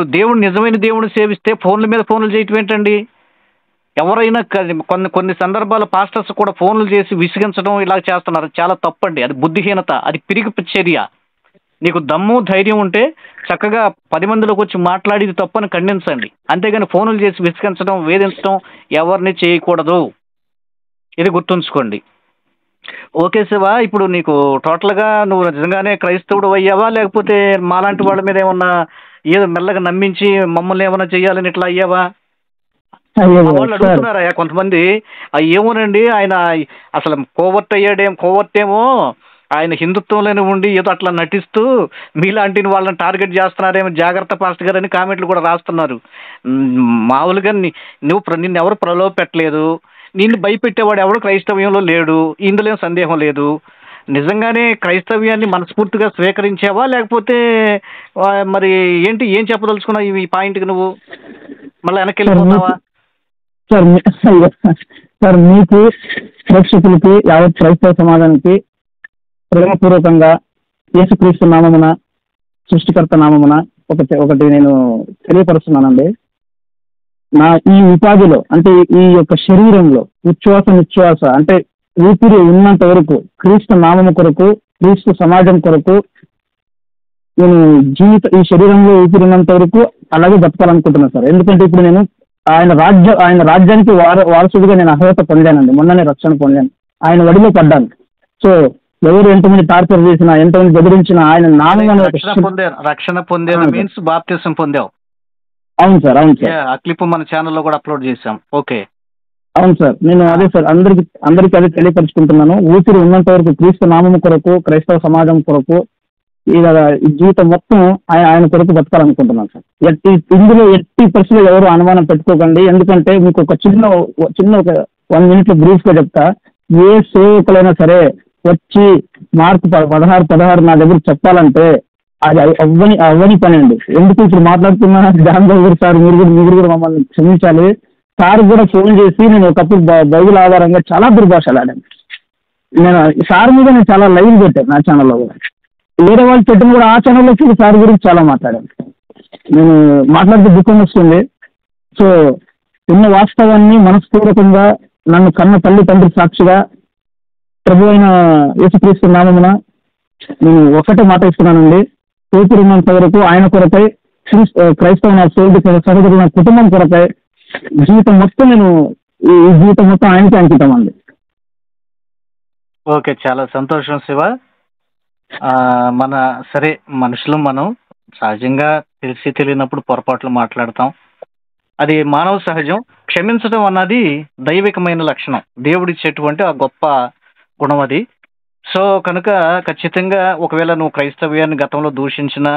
నిజమైన దేవుడిని సేవిస్తే ఫోన్ల మీద ఫోన్లు చేయటం ఏంటండి? ఎవరైనా కొన్ని సందర్భాల పాస్టర్స్ కూడా ఫోన్లు చేసి విసిగించడం ఇలా చేస్తున్నారు. చాలా తప్పండి. అది బుద్ధిహీనత, అది పిరికి చర్య. నీకు దమ్ము, ధైర్యం ఉంటే చక్కగా 10 మందిలోకి వచ్చి మాట్లాడి ఇది తప్పని ఖండించండి. అంతేగాని ఫోన్లు చేసి విసిగించడం, వేధించడం ఎవరిని చేయకూడదు. ఇది గుర్తుంచుకోండి. ఓకే శివ, ఇప్పుడు నీకు టోటల్గా నువ్వు నిజంగానే క్రైస్తవుడు అయ్యావా, లేకపోతే మాలాంటి వాళ్ళ మీద ఏమన్నా ఏదో మెల్లగా నమ్మించి మమ్మల్ని ఏమన్నా చెయ్యాలని ఇట్లా అయ్యావా? వాళ్ళు అడుగుతున్నారా కొంతమంది, ఏమోనండి ఆయన అసలు కోవర్టేమో ఆయన హిందుత్వంలోనే ఉండి ఏదో అట్లా నటిస్తూ మీలాంటి వాళ్ళని టార్గెట్ చేస్తున్నారేమో, జాగ్రత్త పాస్టర్ గారు అని కామెంట్లు కూడా రాస్తున్నారు. మామూలుగా నిన్ను ఎవరు ప్రలోభ పెట్టలేదు, నిన్ను భయపెట్టేవాడు ఎవడు క్రైస్తవ్యంలో లేడు, ఇందులో ఏం సందేహం లేదు. నిజంగానే క్రైస్తవ్యాన్ని మనస్ఫూర్తిగా స్వీకరించావా, లేకపోతే మరి ఏం చెప్పదలుచుకున్నావు ఈ పాయింట్కి నువ్వు? మళ్ళీ వెనక్కి వెళ్ళిపోతావా? సార్ మీకు ప్రేక్షకులకి యావత్ క్రైస్తవ సమాజానికి ప్రేమపూర్వకంగా యేసుక్రీస్తు నామమున, సృష్టికర్త నామమున ఒకటి నేను తెలియపరుస్తున్నానండి. నా ఈ ఉపాధిలో అంటే ఈ యొక్క శరీరంలో నిశ్వాస అంటే ఊపిరి ఉన్నంత వరకు క్రీస్తు నామము కొరకు, క్రీస్తు సమాజం కొరకు నేను ఈ శరీరంలో ఊపిరి ఉన్నంత వరకు అలాగే బతకాలనుకుంటున్నాను సార్. ఎందుకంటే ఇప్పుడు నేను ఆయన రాజ్యానికి వారసుడిగా నేను అర్హత పొందానండి. మొన్ననే రక్షణ పొందాను, ఆయన వడిలో పడ్డాను. సో ఎవరు ఎంతమంది టార్చర్ చేసినా, ఎంతమంది బెదిరించినా ఆయన నామం రక్షణ పొందేది మీన్స్ బాప్తిసం పొందావు. అవును సార్. ఆ క్లిప్ మన ఛానల్లో కూడా అప్లోడ్ చేశాం. ఓకే, అవును సార్. నేను అదే సార్ అందరికి అదే తెలియపరుచుకుంటున్నాను. ఊపిరి ఉన్నంత వరకు క్రీస్తు నామము కొరకు, క్రైస్తవ సమాజం కొరకు ఈ జీవితం మొత్తం ఆయన కొరకు బతకాలనుకుంటున్నాను సార్. ఇందులో ఎట్టి పరిస్థితుల్లో ఎవరు అనుమానం పెట్టుకోకండి. ఎందుకంటే మీకు ఒక చిన్న ఒక 1 minute బ్రీఫ్గా చెప్తా. ఏ సేవకులైనా సరే వచ్చి మార్కు 16 నా దగ్గర చెప్పాలంటే అది అవ్వని పని అండి. ఎందుకు ఇప్పుడు మాట్లాడుతున్నా జాన్ బాబు సార్, మీరు కూడా మమ్మల్ని క్షమించాలి. సార్ కూడా ఫోన్ చేసి నేను ఒకప్పుడు బైబిల్ ఆధారంగా చాలా దుర్భాషలు ఆడాను. సార్ మీద నేను చాలా లైవ్ పెట్టాను నా ఛానల్లో కూడా. వేరే వాళ్ళు పెట్టిన కూడా ఆ ఛానల్లో వచ్చి సార్ గురించి చాలా మాట్లాడాను. నేను మాట్లాడితే దుఃఖం వస్తుంది. సో ఉన్న వాస్తవాన్ని మనస్పూర్వకంగా నన్ను కన్న తల్లి తండ్రి సాక్షిగా ప్రభు అయిన యేసుక్రీస్తు నామమున నేను ఒకటే మాట ఇస్తున్నానండి. ఊపిరి ఉన్నంత వరకు ఆయన కొరకై, క్రైస్తవ నా సోదరుడు నా కుటుంబం కొరకై జీవితం మొత్తం ఈ జీవితం మొత్తం ఆయనకి అంకితం అండి. ఓకే, చాలా సంతోషం శివ. సరే, మనుషులు మనం సహజంగా తెలియనప్పుడు పొరపాట్లు మాట్లాడతాం. అది మానవ సహజం. క్షమించడం అన్నది దైవికమైన లక్షణం, దేవుడిచ్చేటువంటి ఆ గొప్ప గుణం అది. సో కనుక ఖచ్చితంగా ఒకవేళ నువ్వు క్రైస్తవ్యాన్ని గతంలో దూషించినా,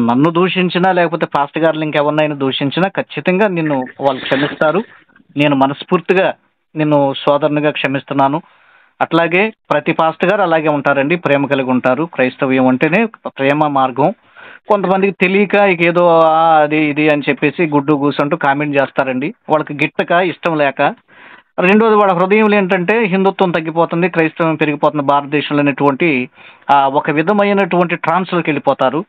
నన్ను దూషించినా, లేకపోతే పాస్టర్ గారు ఇంకెవరినైనా దూషించినా ఖచ్చితంగా నిన్ను వాళ్ళు క్షమిస్తారు. నేను మనస్ఫూర్తిగా నిన్ను సోదరునిగా క్షమిస్తున్నాను. అట్లాగే ప్రతి పాస్టర్ గారు అలాగే ఉంటారండి, ప్రేమ కలిగి ఉంటారు. క్రైస్తవ్యం అంటేనే ప్రేమ మార్గం. కొంతమందికి తెలియక ఏదో అది ఇది అని చెప్పేసి గుడ్డు కూసంటూ కామెంట్ చేస్తారండి, వాళ్ళకి గిట్టక, ఇష్టం లేక. రెండోది, వాళ్ళ హృదయంలో ఏంటంటే హిందుత్వం తగ్గిపోతుంది, క్రైస్తవం పెరిగిపోతుంది భారతదేశంలో అనేటువంటి ఒక విధమైనటువంటి ట్రాన్స్లోకి వెళ్ళిపోతారు.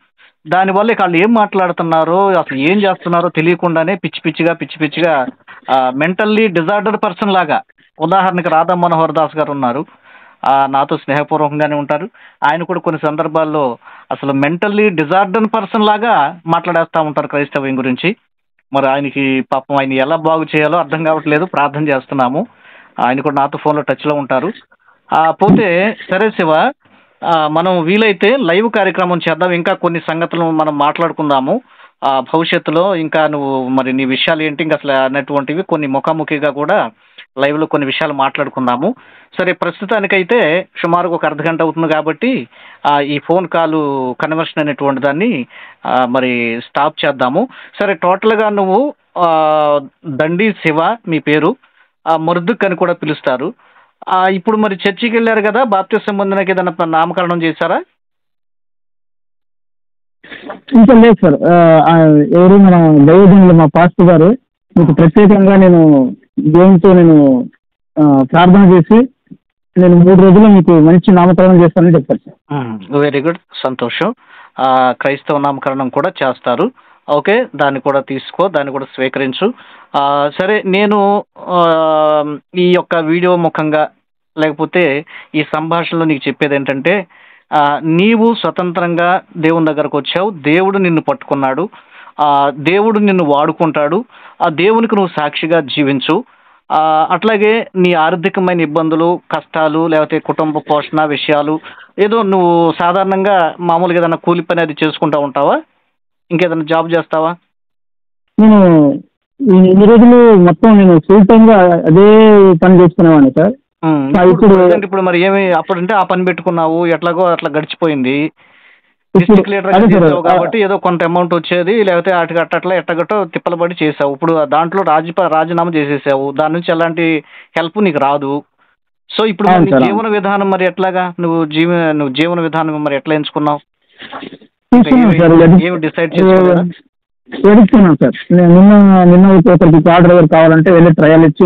దానివల్ల వాళ్ళు ఏం మాట్లాడుతున్నారో, అసలు ఏం చేస్తున్నారో తెలియకుండానే పిచ్చి పిచ్చిగా మెంటల్లీ డిజార్డర్ పర్సన్ లాగా. ఉదాహరణకి రాధా మనోహర్ దాస్ గారు ఉన్నారు, నాతో స్నేహపూర్వకంగానే ఉంటారు. ఆయన కూడా కొన్ని సందర్భాల్లో అసలు మెంటల్లీ డిజార్డర్ పర్సన్ లాగా మాట్లాడేస్తూ ఉంటారు క్రైస్తవ్యం గురించి. మరి ఆయనకి పాపం ఆయన ఎలా బాగు చేయాలో అర్థం కావట్లేదు. ప్రార్థన చేస్తున్నాము. ఆయన కూడా నాతో ఫోన్లో టచ్లో ఉంటారు. పోతే సరే శివ, మనం వీలైతే లైవ్ కార్యక్రమం చేద్దాం, ఇంకా కొన్ని సంగతులు మనం మాట్లాడుకుందాము. భవిష్యత్తులో ఇంకా నువ్వు మరి నీ విషయాలు ఏంటి ఇంకా అసలు అన్నటువంటివి కొన్ని ముఖాముఖిగా కూడా లైవ్లో కొన్ని విషయాలు మాట్లాడుకుందాము. సరే, ప్రస్తుతానికైతే సుమారుగా ఒక అర్ధగంట అవుతుంది కాబట్టి ఈ ఫోన్ కాల్ కన్వర్షన్ అనేటువంటి దాన్ని మరి స్టాప్ చేద్దాము. సరే, టోటల్గా నువ్వు దండి శివ మీ పేరు, మరుదుక్ అని కూడా పిలుస్తారు. ఇప్పుడు మరి చర్చికి వెళ్ళారు కదా, బాప్తిసం పొందినాక ఏదైనా నామకరణం చేశారా? ఇంకా లేదు సార్. ఎవరు మన దైవజనులు మా పాస్టర్ గారు మీకు ప్రత్యేకంగా నేను దేవునితో నేను ప్రార్థన చేసి నేను 3 రోజుల్లో మీకు మంచి నామకరణం చేస్తానని చెప్పారు సార్. వెరీ గుడ్, సంతోషం. క్రైస్తవ నామకరణం కూడా చేస్తారు. ఓకే, దాన్ని కూడా తీసుకో, దాన్ని కూడా స్వీకరించు. సరే, నేను ఈ యొక్క వీడియో ముఖంగా లేకపోతే ఈ సంభాషణలో నీకు చెప్పేది ఏంటంటే, నీవు స్వతంత్రంగా దేవుని దగ్గరకు వచ్చావు, దేవుడు నిన్ను పట్టుకున్నాడు, దేవుడు నిన్ను వాడుకుంటాడు, ఆ దేవునికి నువ్వు సాక్షిగా జీవించు. అట్లాగే నీ ఆర్థికమైన ఇబ్బందులు, కష్టాలు, లేకపోతే కుటుంబ పోషణ విషయాలు, ఏదో నువ్వు సాధారణంగా మామూలుగా ఏదైనా కూలి పని అది చేసుకుంటా ఉంటావా, ఇంకేదైనా జాబ్ చేస్తావా? నేను ఈ రోజులు మొత్తం నేను ఫుల్ టైమ్గా అదే పని చేసుకునేవాడిని సార్. ఇప్పుడు మరి ఏమి అప్పుడంటే ఆ పని పెట్టుకున్నావు, ఎట్లాగో అట్లా గడిచిపోయింది. డిస్ట్రిక్ట్ లీడర్ చేసావు కాబట్టి ఏదో కొంత అమౌంట్ వచ్చేది, లేకపోతే అట్లా ఎట్టగట్టో తిప్పలు పడి చేసావు. ఇప్పుడు దాంట్లో రాజీనామా చేసేసావు, దాని నుంచి ఎలాంటి హెల్ప్ నీకు రాదు. సో ఇప్పుడు జీవన విధానం మరి ఎట్లాగా, నువ్వు జీవన విధానం మరి ఎట్లా ఎంచుకున్నావు, ఏమి డిసైడ్ చేసుకోలేదా? ఎదుగుతున్నాను సార్. నిన్న ఒకరికి కార్ డ్రైవర్ కావాలంటే వెళ్ళి ట్రయల్ ఇచ్చి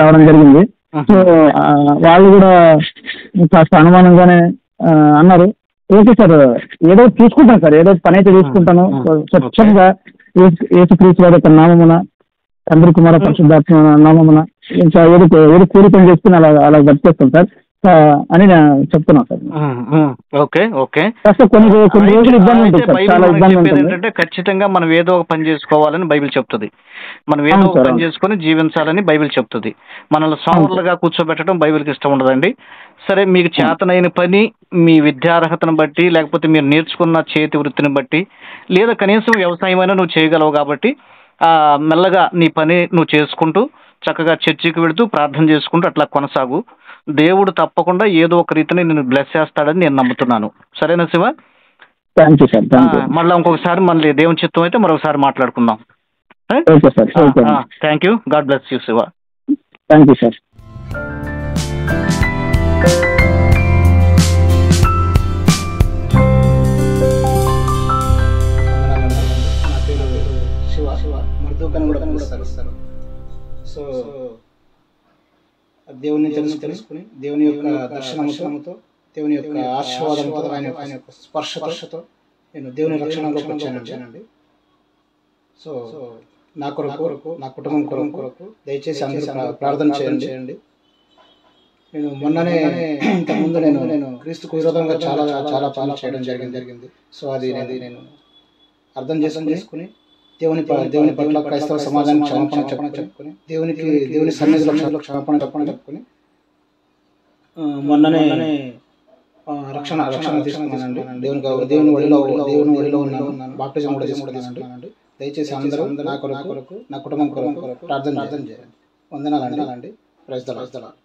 రావడం జరిగింది. సో వాళ్ళు కూడా కాస్త అనుమానంగానే అన్నారు. ఓకే సార్, ఏదో చూసుకుంటాను సార్, ఏదో పని అయితే చూసుకుంటాను. స్వచ్ఛంగా యేసుక్రీస్తు వారి యొక్క నామమున, తండ్రి కుమార పరిశుద్ధాత్మ నామమున ఇంకా ఏదో కూలి పని చేసుకుని అలా గడిపేస్తాను సార్ అని నేను చెప్తున్నాను సార్. ఓకే ఓకే, కొన్ని రోజులు ఇబ్బంది ఉంటుంది సార్, చాలా ఇబ్బంది ఉంటుంది. ఏంటంటే ఖచ్చితంగా మనం ఏదో ఒక పని చేసుకోవాలని బైబిల్ చెప్తుంది, మనం ఏదో ఒక పని చేసుకుని జీవించాలని బైబిల్ చెప్తుంది. మనల్ని సోమరులుగా కూర్చోబెట్టడం బైబిల్కి ఇష్టం ఉండదండి. సరే, మీకు చేతనైన పని మీ విద్యార్హతను బట్టి, లేకపోతే మీరు నేర్చుకున్న చేతి వృత్తిని బట్టి, లేదా కనీసం వ్యవసాయమైనా నువ్వు చేయగలవు కాబట్టి మెల్లగా నీ పని నువ్వు చేసుకుంటూ చక్కగా చర్చికి వెళుతూ ప్రార్థన చేసుకుంటూ అట్లా కొనసాగు. దేవుడు తప్పకుండా ఏదో ఒక రీతిని నేను బ్లెస్ చేస్తాడని నేను నమ్ముతున్నాను. సరేనా శివ? Thank you sir. మళ్ళీ ఇంకొకసారి మళ్ళీ దేవుని చిత్తం అయితే మరొకసారి మాట్లాడుకుందాం. Thank you. God bless you Shiva. Thank you sir. నా పేరు శివ మర్దూకని కూడా పిలుస్తారు. సో దేవుని తెలుసుకుని దేవుని యొక్క దర్శనముతో, దేవుని యొక్క ఆశీర్వాదంతో, ఆయన యొక్క స్పర్శతో నేను దేవుని రక్షణలోకి వచ్చానండి. సో నా కొరకు, నా కుటుంబం కొరకు దయచేసి అందరూ ప్రార్థన చేయండి. నేను మొన్ననే ఇంతకుముందు నేను క్రీస్తుకు విరోధంగా చాలా పనులు చేయడం జరిగింది. సో అది నేను అర్థం చేసుకుని దేవుని పట్ల క్రైస్తవ సమాజానికి క్షమాపణ చెప్పుకొని దేవుని సన్నిధిలో క్షమాపణ చెప్పుకొని మొన్ననే రక్షణ తీసుకున్నానండి. దేవుని ఒడిలో ఉన్నాను. బాప్టిజం కూడా తీసుకున్నానండి. దయచేసి అందరూ నా కొరకు, నా కుటుంబం కొరకు ప్రార్థన చేయండి. వందనాలండి. Praise the lord.